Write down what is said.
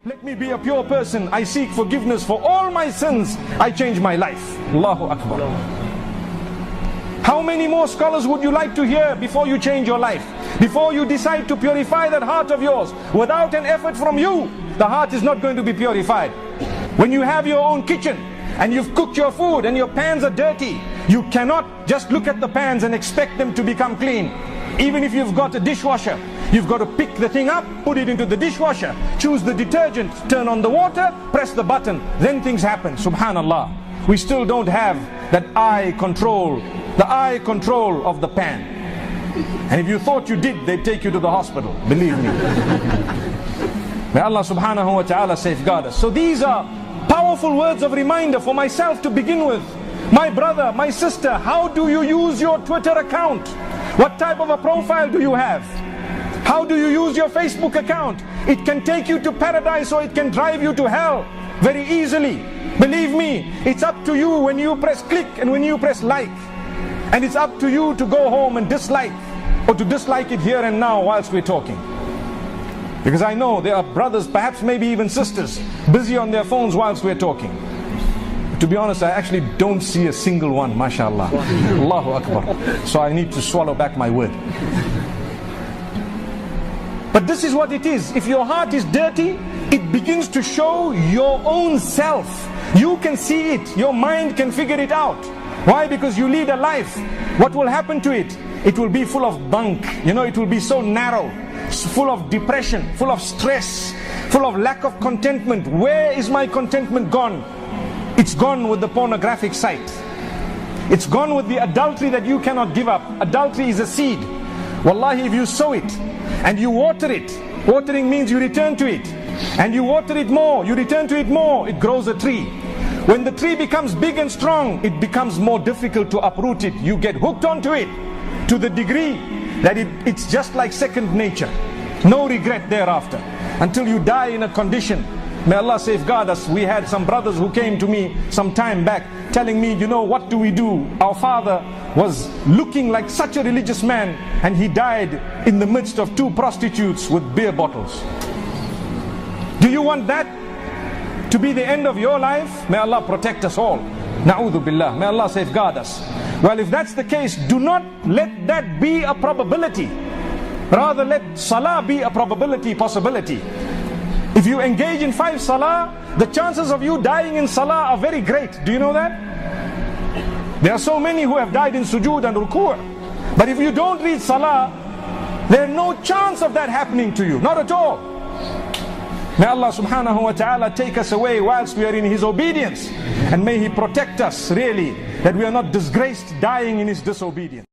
Let me be a pure person. I seek forgiveness for all my sins. I change my life. Allahu Akbar. How many more scholars would you like to hear before you change your life? Before you decide to purify that heart of yours, without an effort from you, the heart is not going to be purified. When you have your own kitchen and you've cooked your food and your pans are dirty, you cannot just look at the pans and expect them to become clean. Even if you've got a dishwasher, you've got to pick the thing up, put it into the dishwasher, choose the detergent, turn on the water, press the button, then things happen. Subhanallah. We still don't have that eye control, the eye control of the pan. And if you thought you did, they'd take you to the hospital, believe me. May Allah subhanahu wa ta'ala safeguard us. So these are powerful words of reminder for myself to begin with. My brother, my sister, how do you use your Twitter account? What type of a profile do you have? How do you use your Facebook account? It can take you to paradise or it can drive you to hell very easily. Believe me, it's up to you when you press click and when you press like. And it's up to you to go home and dislike, or to dislike it here and now whilst we're talking. Because I know there are brothers, perhaps maybe even sisters, busy on their phones whilst we're talking. To be honest, I actually don't see a single one, mashallah. Allahu Akbar. So I need to swallow back my word. But this is what it is. If your heart is dirty, it begins to show your own self. You can see it. Your mind can figure it out. Why? Because you lead a life. What will happen to it? It will be full of bunk. You know, it will be so narrow, full of depression, full of stress, full of lack of contentment. Where is my contentment gone? It's gone with the pornographic site. It's gone with the adultery that you cannot give up. Adultery is a seed. Wallahi, if you sow it and you water it, watering means you return to it, and you water it more, you return to it more, it grows a tree. When the tree becomes big and strong, it becomes more difficult to uproot it. You get hooked onto it to the degree that it's just like second nature. No regret thereafter until you die in a condition. May Allah safeguard us. We had some brothers who came to me some time back telling me, you know, what do we do? Our father was looking like such a religious man and he died in the midst of 2 prostitutes with beer bottles. Do you want that to be the end of your life? May Allah protect us all. Na'udhu billah. May Allah safeguard us. Well, if that's the case, do not let that be a probability. Rather, let salah be a probability, possibility. If you engage in 5 salah, the chances of you dying in salah are very great. Do you know that? There are so many who have died in sujood and ruku'. But if you don't read salah, there is no chance of that happening to you. Not at all. May Allah subhanahu wa ta'ala take us away whilst we are in His obedience. And may He protect us really, that we are not disgraced dying in His disobedience.